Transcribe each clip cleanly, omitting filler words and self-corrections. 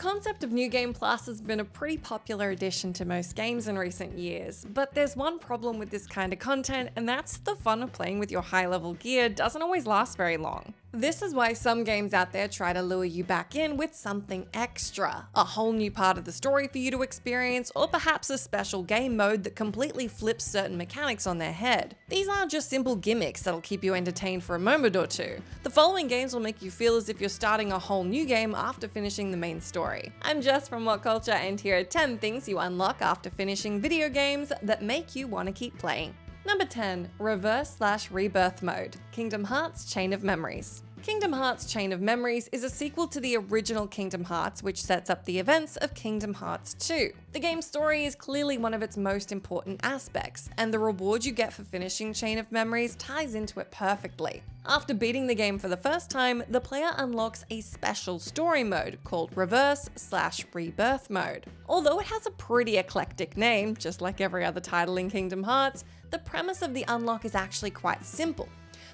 concept of New Game Plus has been a pretty popular addition to most games in recent years, but there's one problem with this kind of content, and that's the fun of playing with your high-level gear doesn't always last very long. This is why some games out there try to lure you back in with something extra, a whole new part of the story for you to experience, or perhaps a special game mode that completely flips certain mechanics on their head. These aren't just simple gimmicks that'll keep you entertained for a moment or two. The following games will make you feel as if you're starting a whole new game after finishing the main story. I'm Jess from WhatCulture, and here are 10 things you unlock after finishing video games that make you want to keep playing. Number 10. Reverse/Rebirth Mode, Kingdom Hearts Chain of Memories. Kingdom Hearts Chain of Memories is a sequel to the original Kingdom Hearts, which sets up the events of Kingdom Hearts 2. The game's story is clearly one of its most important aspects, and the reward you get for finishing Chain of Memories ties into it perfectly. After beating the game for the first time, the player unlocks a special story mode called Reverse/Rebirth Mode. Although it has a pretty eclectic name, just like every other title in Kingdom Hearts, the premise of the unlock is actually quite simple.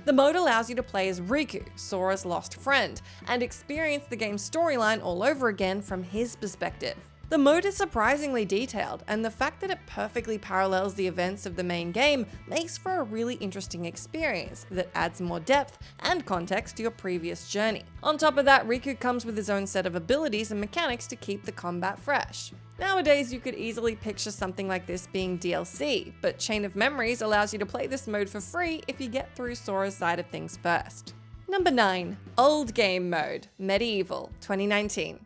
The mode allows you to play as Riku, Sora's lost friend, and experience the game's storyline all over again from his perspective. The mode is surprisingly detailed, and the fact that it perfectly parallels the events of the main game makes for a really interesting experience that adds more depth and context to your previous journey. On top of that, Riku comes with his own set of abilities and mechanics to keep the combat fresh. Nowadays, you could easily picture something like this being DLC, but Chain of Memories allows you to play this mode for free if you get through Sora's side of things first. Number 9. Old Game Mode, Medieval, 2019.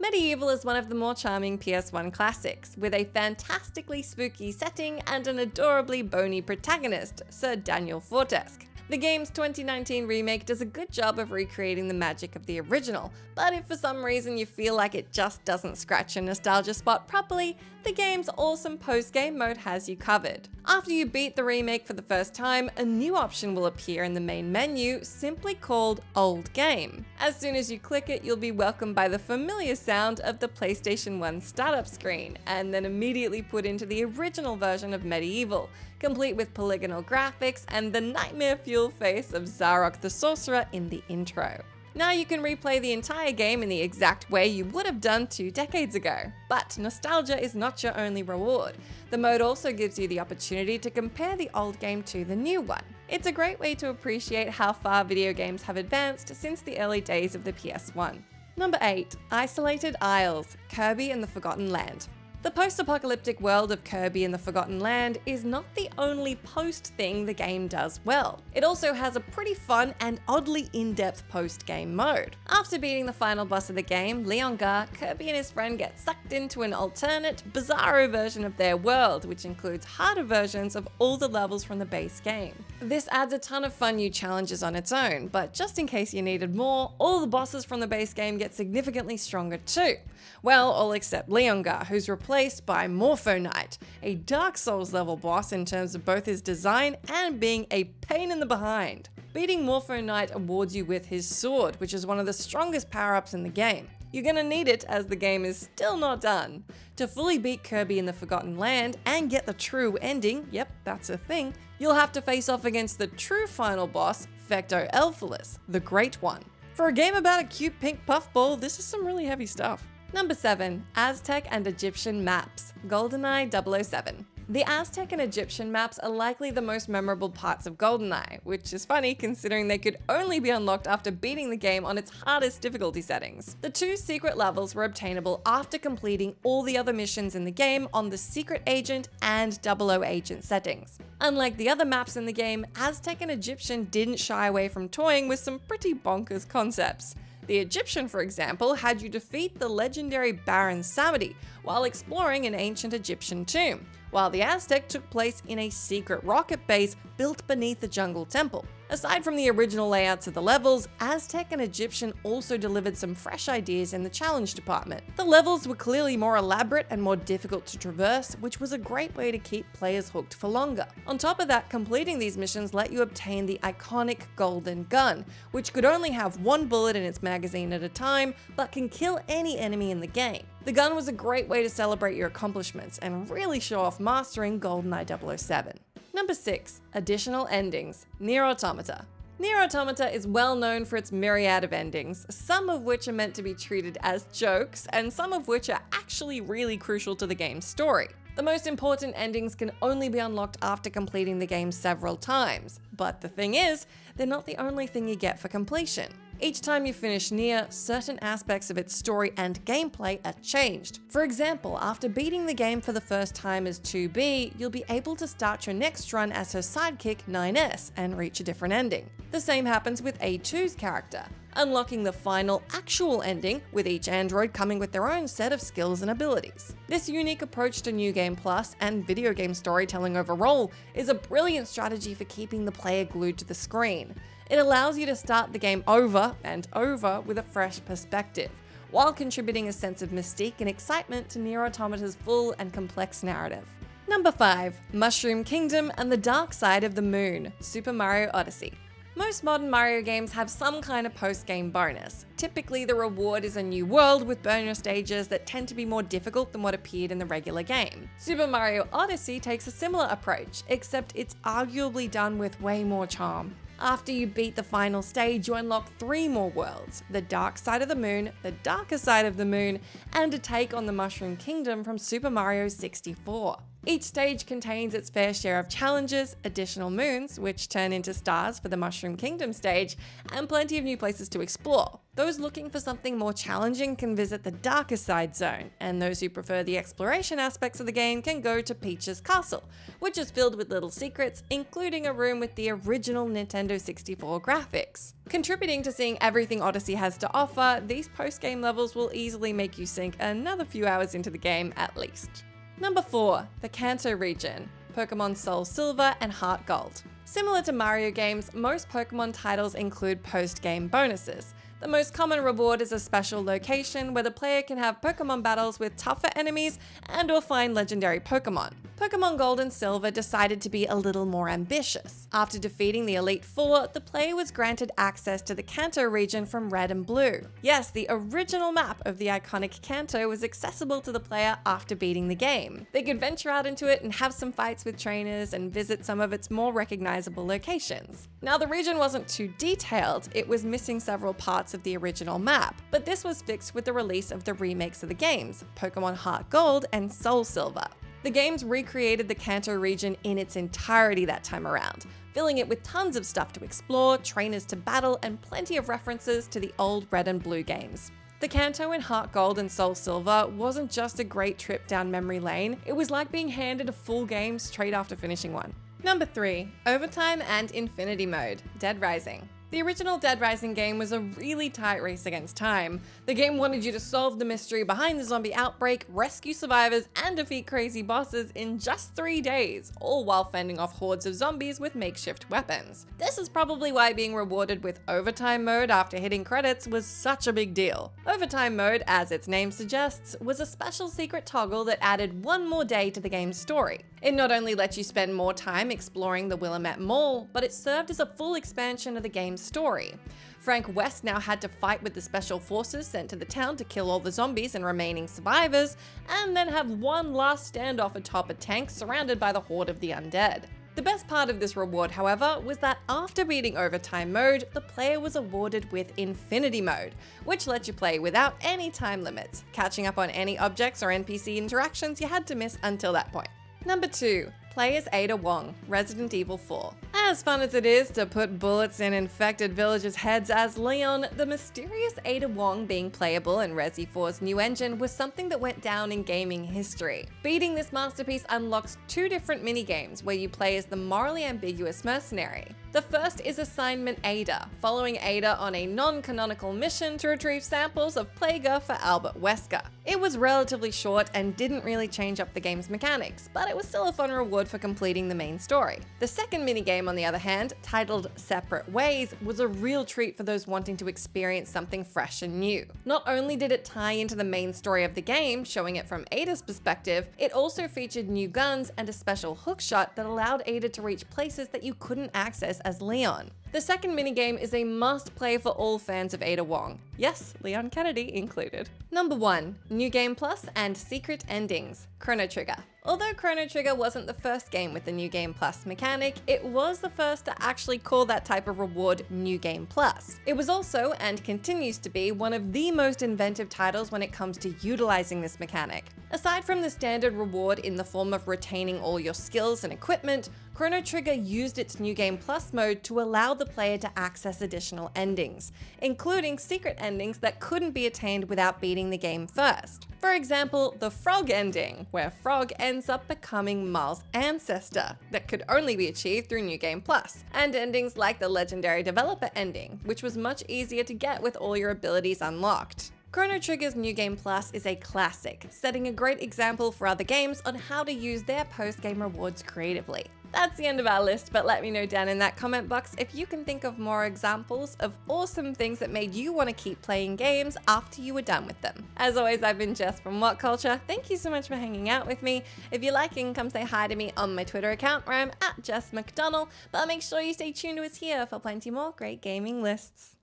Medieval is one of the more charming PS1 classics, with a fantastically spooky setting and an adorably bony protagonist, Sir Daniel Fortesque. The game's 2019 remake does a good job of recreating the magic of the original, but if for some reason you feel like it just doesn't scratch your nostalgia spot properly, the game's awesome post-game mode has you covered. After you beat the remake for the first time, a new option will appear in the main menu, simply called Old Game. As soon as you click it, you'll be welcomed by the familiar sound of the PlayStation 1 startup screen, and then immediately put into the original version of Medieval, complete with polygonal graphics and the nightmare-fueled face of Zarok the Sorcerer in the intro. Now you can replay the entire game in the exact way you would have done 2 decades ago. But nostalgia is not your only reward. The mode also gives you the opportunity to compare the old game to the new one. It's a great way to appreciate how far video games have advanced since the early days of the PS1. Number 8. Isolated Isles, Kirby and the Forgotten Land. The post-apocalyptic world of Kirby and the Forgotten Land is not the only post thing the game does well. It also has a pretty fun and oddly in-depth post-game mode. After beating the final boss of the game, Leongar, Kirby and his friend get sucked into an alternate, bizarro version of their world, which includes harder versions of all the levels from the base game. This adds a ton of fun new challenges on its own, but just in case you needed more, all the bosses from the base game get significantly stronger too. Well, all except Leongar, who's replaced by Morpho Knight, a Dark Souls level boss in terms of both his design and being a pain in the behind. Beating Morpho Knight awards you with his sword, which is one of the strongest power-ups in the game. You're gonna need it as the game is still not done. To fully beat Kirby in the Forgotten Land and get the true ending, yep, that's a thing, you'll have to face off against the true final boss, Fecto Elfilis, the Great One. For a game about a cute pink puffball, this is some really heavy stuff. Number 7. Aztec and Egyptian Maps, GoldenEye 007. The Aztec and Egyptian maps are likely the most memorable parts of GoldenEye, which is funny considering they could only be unlocked after beating the game on its hardest difficulty settings. The 2 secret levels were obtainable after completing all the other missions in the game on the Secret Agent and 00 Agent settings. Unlike the other maps in the game, Aztec and Egyptian didn't shy away from toying with some pretty bonkers concepts. The Egyptian, for example, had you defeat the legendary Baron Samedi while exploring an ancient Egyptian tomb, while the Aztec took place in a secret rocket base built beneath the jungle temple. Aside from the original layouts of the levels, Aztec and Egyptian also delivered some fresh ideas in the challenge department. The levels were clearly more elaborate and more difficult to traverse, which was a great way to keep players hooked for longer. On top of that, completing these missions let you obtain the iconic golden gun, which could only have 1 bullet in its magazine at a time, but can kill any enemy in the game. The gun was a great way to celebrate your accomplishments and really show off mastering GoldenEye 007. Number 6. Additional Endings, Nier Automata. Nier Automata is well known for its myriad of endings, some of which are meant to be treated as jokes, and some of which are actually really crucial to the game's story. The most important endings can only be unlocked after completing the game several times, but the thing is, they're not the only thing you get for completion. Each time you finish Nier, certain aspects of its story and gameplay are changed. For example, after beating the game for the first time as 2B, you'll be able to start your next run as her sidekick 9S and reach a different ending. The same happens with A2's character, unlocking the final actual ending, with each android coming with their own set of skills and abilities. This unique approach to New Game Plus and video game storytelling overall is a brilliant strategy for keeping the player glued to the screen. It allows you to start the game over and over with a fresh perspective, while contributing a sense of mystique and excitement to Nier Automata's full and complex narrative. Number 5. Mushroom Kingdom and the Dark Side of the Moon, Super Mario Odyssey. Most modern Mario games have some kind of post-game bonus. Typically, the reward is a new world with bonus stages that tend to be more difficult than what appeared in the regular game. Super Mario Odyssey takes a similar approach, except it's arguably done with way more charm. After you beat the final stage, you unlock 3 more worlds: the Dark Side of the Moon, the Darker Side of the Moon, and a take on the Mushroom Kingdom from Super Mario 64. Each stage contains its fair share of challenges, additional moons, which turn into stars for the Mushroom Kingdom stage, and plenty of new places to explore. Those looking for something more challenging can visit the Darker Side zone, and those who prefer the exploration aspects of the game can go to Peach's Castle, which is filled with little secrets, including a room with the original Nintendo 64 graphics. Contributing to seeing everything Odyssey has to offer, these post-game levels will easily make you sink another few hours into the game at least. Number 4. The Kanto region, Pokemon Soul Silver and Heart Gold. Similar to Mario games, most Pokemon titles include post-game bonuses. The most common reward is a special location where the player can have Pokemon battles with tougher enemies and/or find legendary Pokemon. Pokemon Gold and Silver decided to be a little more ambitious. After defeating the Elite Four, the player was granted access to the Kanto region from Red and Blue. Yes, the original map of the iconic Kanto was accessible to the player after beating the game. They could venture out into it and have some fights with trainers and visit some of its more recognizable locations. Now, the region wasn't too detailed, it was missing several parts of the original map, but this was fixed with the release of the remakes of the games, Pokemon Heart Gold and Soul Silver. The games recreated the Kanto region in its entirety that time around, filling it with tons of stuff to explore, trainers to battle, and plenty of references to the old Red and Blue games. The Kanto in Heart Gold and Soul Silver wasn't just a great trip down memory lane, it was like being handed a full game straight after finishing one. Number 3. Overtime and Infinity Mode, Dead Rising. The original Dead Rising game was a really tight race against time. The game wanted you to solve the mystery behind the zombie outbreak, rescue survivors, and defeat crazy bosses in just 3 days, all while fending off hordes of zombies with makeshift weapons. This is probably why being rewarded with Overtime mode after hitting credits was such a big deal. Overtime mode, as its name suggests, was a special secret toggle that added 1 more day to the game's story. It not only let you spend more time exploring the Willamette Mall, but it served as a full expansion of the game's story. Frank West now had to fight with the special forces sent to the town to kill all the zombies and remaining survivors, and then have one last standoff atop a tank surrounded by the horde of the undead. The best part of this reward, however, was that after beating Overtime mode, the player was awarded with Infinity Mode, which let you play without any time limits, catching up on any objects or NPC interactions you had to miss until that point. Number 2. Play as Ada Wong, Resident Evil 4. As fun as it is to put bullets in infected villagers' heads as Leon, the mysterious Ada Wong being playable in Resi 4's new engine was something that went down in gaming history. Beating this masterpiece unlocks 2 different minigames where you play as the morally ambiguous mercenary. The first is Assignment Ada, following Ada on a non-canonical mission to retrieve samples of Plaga for Albert Wesker. It was relatively short and didn't really change up the game's mechanics, but it was still a fun reward for completing the main story. The second minigame, on the other hand, titled Separate Ways, was a real treat for those wanting to experience something fresh and new. Not only did it tie into the main story of the game, showing it from Ada's perspective, it also featured new guns and a special hookshot that allowed Ada to reach places that you couldn't access as Leon. The second minigame is a must-play for all fans of Ada Wong. Yes, Leon Kennedy included. Number 1. New Game Plus and Secret Endings, Chrono Trigger. Although Chrono Trigger wasn't the first game with the New Game Plus mechanic, it was the first to actually call that type of reward New Game Plus. It was also, and continues to be, one of the most inventive titles when it comes to utilizing this mechanic. Aside from the standard reward in the form of retaining all your skills and equipment, Chrono Trigger used its New Game Plus mode to allow the player to access additional endings, including secret endings that couldn't be attained without beating the game first. For example, the Frog ending, where Frog ends up becoming Miles' ancestor, that could only be achieved through New Game Plus, and endings like the Legendary Developer ending, which was much easier to get with all your abilities unlocked. Chrono Trigger's New Game Plus is a classic, setting a great example for other games on how to use their post-game rewards creatively. That's the end of our list, but let me know down in that comment box if you can think of more examples of awesome things that made you want to keep playing games after you were done with them. As always, I've been Jess from WhatCulture. Thank you so much for hanging out with me. If you're liking, come say hi to me on my Twitter account where I'm @JessMcDonnell, but make sure you stay tuned to us here for plenty more great gaming lists.